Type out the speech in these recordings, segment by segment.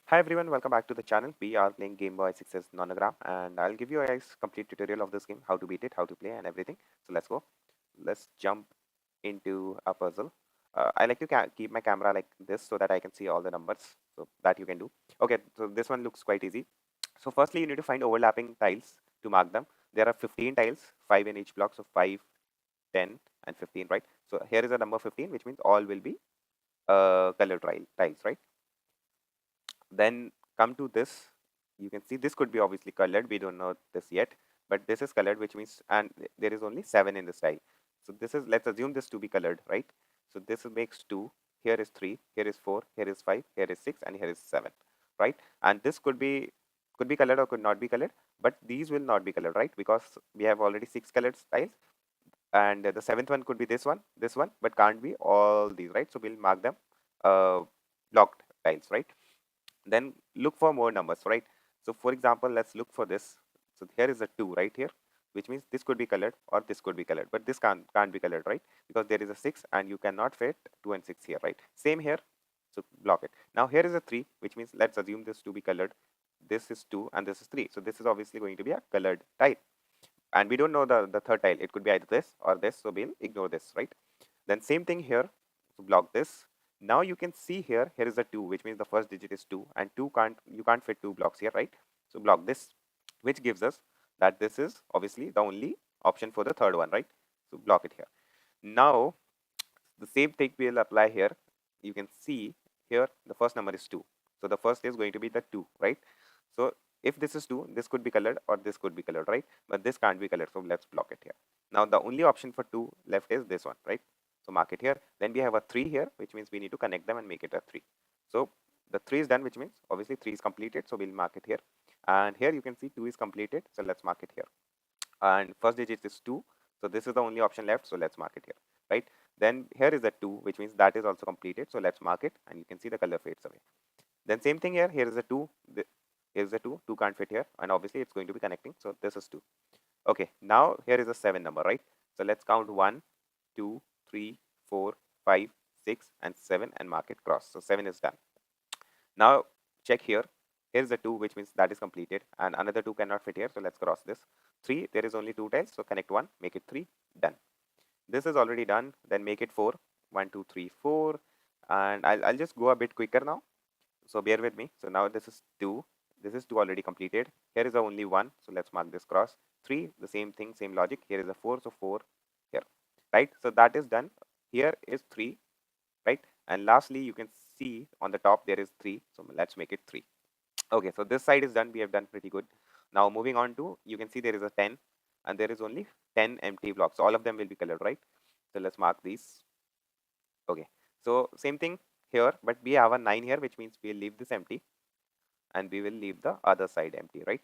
Hi everyone, welcome back to the channel. We are playing GAMEBOYSIX'S NONOGRAM, and I'll give you a guys complete tutorial of this game, how to beat it, how to play and everything. So let's go. Let's jump into a puzzle. I like to keep my camera like this so that I can see all the numbers, so that you can do. Okay, so this one looks quite easy. So firstly, you need to find overlapping tiles to mark them. There are 15 tiles, 5 in each block, so 5, 10 and 15, right? So here is a number 15, which means all will be colored tiles, right? Then come to this. You can see this could be obviously colored. We don't know this yet, but this is colored, which means, and there is only 7 in this tile. So this is, let's assume this to be colored, right? So this makes 2. Here is 3. Here is 4. Here is 5. Here is 6, and here is 7, right? And this could be colored or could not be colored, but these will not be colored, right? Because we have already 6 colored tiles, and the 7th one could be this one, but can't be all these, right? So we'll mark them blocked tiles, right? Then look for more numbers, right? So for example, let's look for this. So here is a 2 right here, which means this could be colored or this could be colored, but this can't be colored, right? Because there is a 6 and you cannot fit 2 and 6 here, right? Same here, so block it. Now here is a 3, which means let's assume this to be colored. This is 2 and this is 3, so this is obviously going to be a colored tile, and we don't know the third tile. It could be either this or this, so we'll ignore this, right? Then same thing here, so block this. Now you can see here is a 2, which means the first digit is 2, and you can't fit 2 blocks here, right? So block this, which gives us that this is obviously the only option for the third one, right? So block it here. Now the same thing will apply here. You can see here the first number is 2, so the first is going to be the 2, right? So if this is 2, this could be colored or this could be colored, right? But this can't be colored, so let's block it here. Now the only option for 2 left is this one, right? So mark it here. Then we have a 3 here, which means we need to connect them and make it a 3. So the 3 is done, which means obviously 3 is completed, so we'll mark it here. And here you can see 2 is completed, so let's mark it here. And first digit is 2, so this is the only option left, so let's mark it here, right? Then here is a 2, which means that is also completed, so let's mark it, and you can see the color fades away. Then same thing here is a 2, here is a 2, 2 can't fit here, and obviously it's going to be connecting, so this is 2. Okay, now here is a 7 number, right? So let's count 1, 2, 3, 4, 5, 6 and 7 and mark it cross. So 7 is done. Now check here. Here's the 2, which means that is completed, and another 2 cannot fit here, so let's cross this. 3, there is only 2 tiles, so connect 1, make it 3, done. This is already done. Then make it 4. 1, 2, 3, 4, and I'll just go a bit quicker now, so bear with me. So now this is 2. This is 2 already completed. Here is the only 1, so let's mark this cross. 3, the same thing, same logic. Here is a 4, so 4 here, right? So that is done. Here is 3, right? And lastly, you can see on the top there is 3, so let's make it 3. Okay, so this side is done. We have done pretty good. Now moving on to, you can see there is a 10 and there is only 10 empty blocks. All of them will be colored, right? So let's mark these. Okay, so same thing here, but we have a 9 here, which means we'll leave this empty and we will leave the other side empty, right?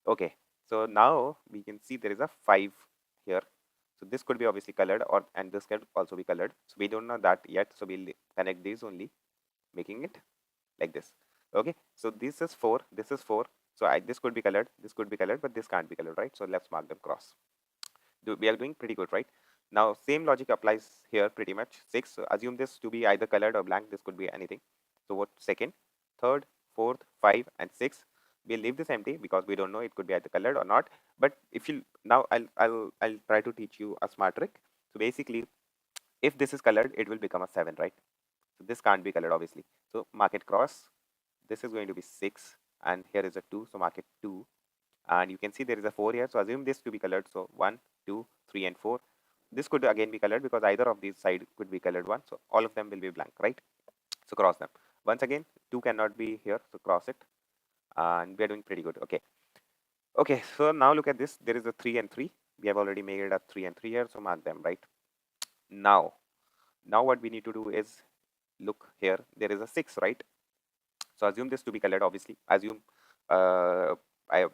Okay, so now we can see there is a 5 here. So this could be obviously colored, or and this could also be colored. So we don't know that yet, so we'll connect these only, making it like this. Okay, so this is 4, this is 4, so this could be colored, this could be colored, but this can't be colored, right? So let's mark them cross. We are doing pretty good, right? Now same logic applies here pretty much. 6, so assume this to be either colored or blank. This could be anything. So what, second, third, fourth, 5 and 6, we'll leave this empty because we don't know, it could be either colored or not. But if you, now I'll try to teach you a smart trick. So basically, if this is colored, it will become a 7, right? So this can't be colored obviously, so mark it cross. This is going to be 6 and here is a 2, so mark it 2, and you can see there is a 4 here, so assume this to be colored. So 1, 2, 3 and 4, this could again be colored because either of these side could be colored one, so all of them will be blank, right? So cross them. Once again, 2 cannot be here, so cross it, and we are doing pretty good. Okay, so now look at this. There is a 3 and 3. We have already made a 3 and 3 here, so mark them, right? Now what we need to do is, look here, there is a 6, right? So assume this to be colored, obviously. Assume, uh, I,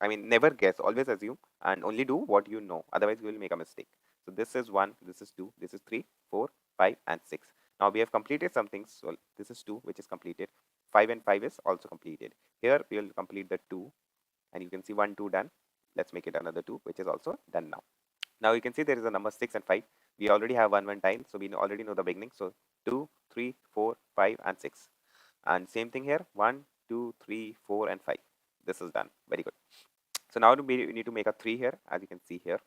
I mean, never guess, always assume, and only do what you know. Otherwise, you will make a mistake. So this is 1, this is 2, this is 3, 4, 5, and 6. Now we have completed some things. So this is 2, which is completed. 5 and 5 is also completed. Here we will complete the 2, and you can see 1, 2 done. Let's make it another 2, which is also done now. Now you can see there is a number 6 and 5. We already have 1 tile, so we already know the beginning. So 2, 3, 4, 5, and 6. And same thing here, 1, 2, 3, 4, and 5. This is done. Very good. So now we need to make a 3 here, as you can see here.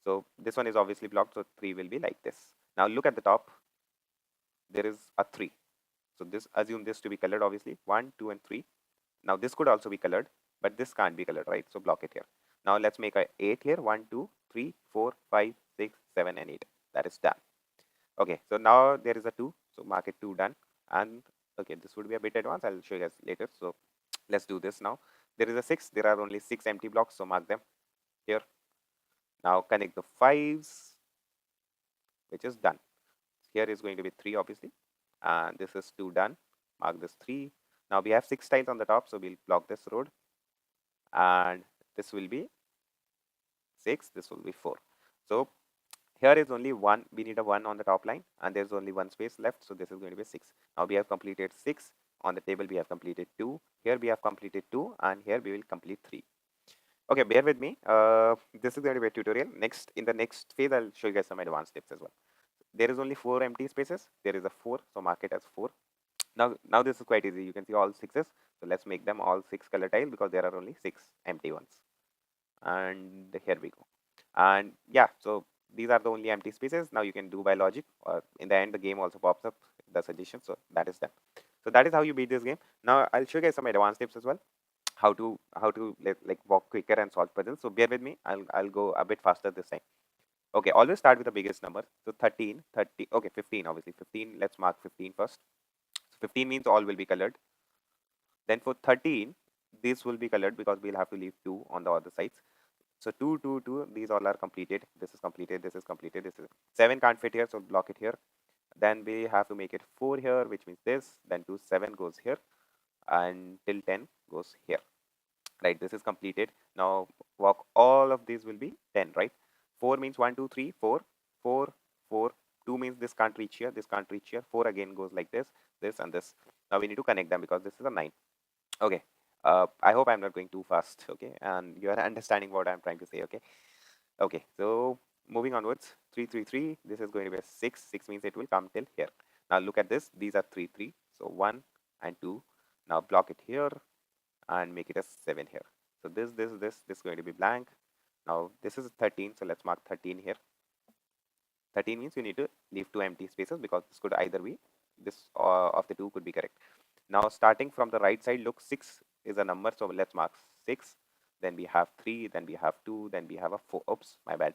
So this one is obviously blocked, so 3 will be like this. Now look at the top. There is a 3. So this, assume this to be colored, obviously. 1, 2, and 3. Now this could also be colored, but this can't be colored, right? So block it here. Now let's make a 8 here. 1, 2, 3, 4, 5, 6, 7, and 8. That is done. Okay, so now there is a 2. So mark it 2 done. And okay, this would be a bit advanced. I'll show you guys later. So let's do this now. There is a 6. There are only 6 empty blocks. So mark them here. Now connect the 5s, which is done. Here is going to be 3, obviously. And this is 2 done. Mark this 3. Now we have 6 tiles on the top. So we'll block this road. And this will be 6. This will be 4. So here is only 1. We need a 1 on the top line. And there's only 1 space left. So this is going to be 6. Now we have completed 6. On the table, we have completed 2. Here we have completed 2. And here we will complete 3. Okay, bear with me. This is going to be a tutorial. Next, in the next phase, I'll show you guys some advanced tips as well. There is only 4 empty spaces. There is a 4, so mark it as 4. Now this is quite easy. You can see all 6s. So let's make them all 6 color tile because there are only 6 empty ones. And here we go. And yeah, so these are the only empty spaces. Now you can do by logic, or in the end, the game also pops up the suggestion. So that is done. So that is how you beat this game. Now I'll show you guys some advanced tips as well. How to like walk quicker and solve puzzles. So bear with me. I'll go a bit faster this time. Okay, always start with the biggest number. So 13, 30, okay, 15, obviously 15. Let's mark 15 first. So 15 means all will be colored. Then for 13, this will be colored because we'll have to leave 2 on the other sides. So 2, 2, 2, these all are completed. This is completed, this is completed, this is 7 can't fit here, so block it here. Then we have to make it 4 here, which means this. Then 2, 7 goes here, and till 10 goes here. Right, this is completed. Now walk all of these will be 10, right? 4 means 1, 2, 3, 4, 4, 4. 2 means this can't reach here, this can't reach here. 4 again goes like this, this, and this. Now we need to connect them because this is a 9. Okay. I hope I'm not going too fast. Okay, and you are understanding what I'm trying to say. Okay. Okay. So moving onwards, 3, 3, 3. This is going to be a 6. 6 means it will come till here. Now look at this. These are 3, 3. So 1 and 2. Now block it here and make it a 7 here. So this is going to be blank. Now this is 13. So let's mark 13 here. 13 means you need to leave 2 empty spaces because this could either be this of the 2 could be correct. Now starting from the right side, look, 6 is a number. So let's mark 6. Then we have 3. Then we have 2. Then we have a 4. Oops, my bad.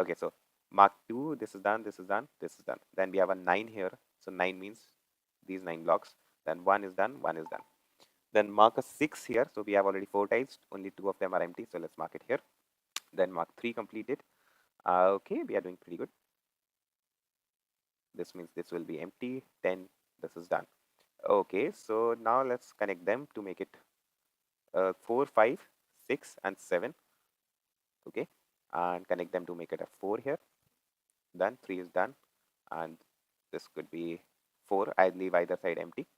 Okay, so mark 2. This is done. This is done. This is done. Then we have a 9 here. So 9 means these 9 blocks. Then 1 is done. 1 is done. Then mark a 6 here. So we have already 4 tiles. Only 2 of them are empty. So let's mark it here. Then mark 3 completed. Okay, we are doing pretty good. This means this will be empty. 10. This is done. Okay, so now let's connect them to make it 4, 5, 6, and 7. Okay, and connect them to make it a 4 here. Done. 3 is done, and this could be 4. I leave either side empty,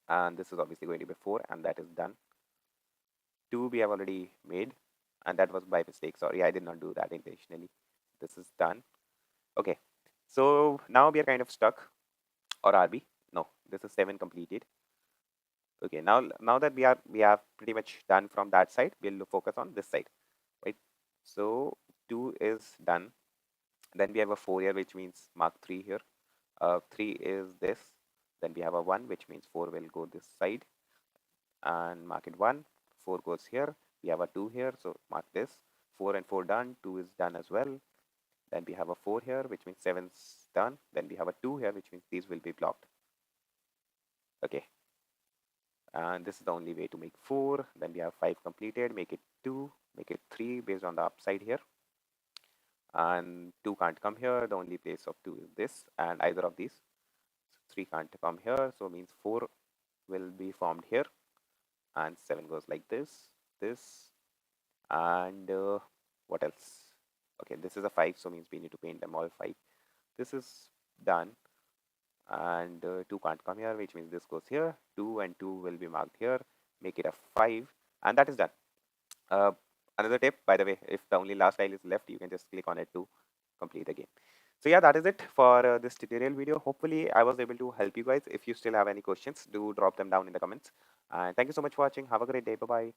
and this is obviously going to be 4, and that is done. 2 we have already made, and that was by mistake. Sorry, I did not do that intentionally. This is done. Okay, so now we are kind of stuck, or are we? No, this is 7 completed. Okay, now that we have pretty much done from that side, we'll focus on this side, right? So 2 is done. Then we have a 4 here, which means mark 3 here. 3 is this. Then we have a 1, which means 4 will go this side, and mark it 1. 4 goes here. We have a 2 here, so mark this. 4 and 4 done. 2 is done as well. Then we have a 4 here, which means 7's done. Then we have a 2 here, which means these will be blocked. Okay. And this is the only way to make 4. Then we have 5 completed. Make it 2. Make it 3 based on the upside here. And 2 can't come here. The only place of 2 is this and either of these. So 3 can't come here. So means 4 will be formed here. And 7 goes like this. And what else? Okay, this is a 5. So means we need to paint them all 5. This is done. And 2 can't come here, which means this goes here. 2 and 2 will be marked here. Make it a 5, and that is done. Another tip, by the way, if the only last tile is left, you can just click on it to complete the game. So yeah, that is it for this tutorial video. Hopefully I was able to help you guys. If you still have any questions, do drop them down in the comments. And thank you so much for watching. Have a great day. Bye bye.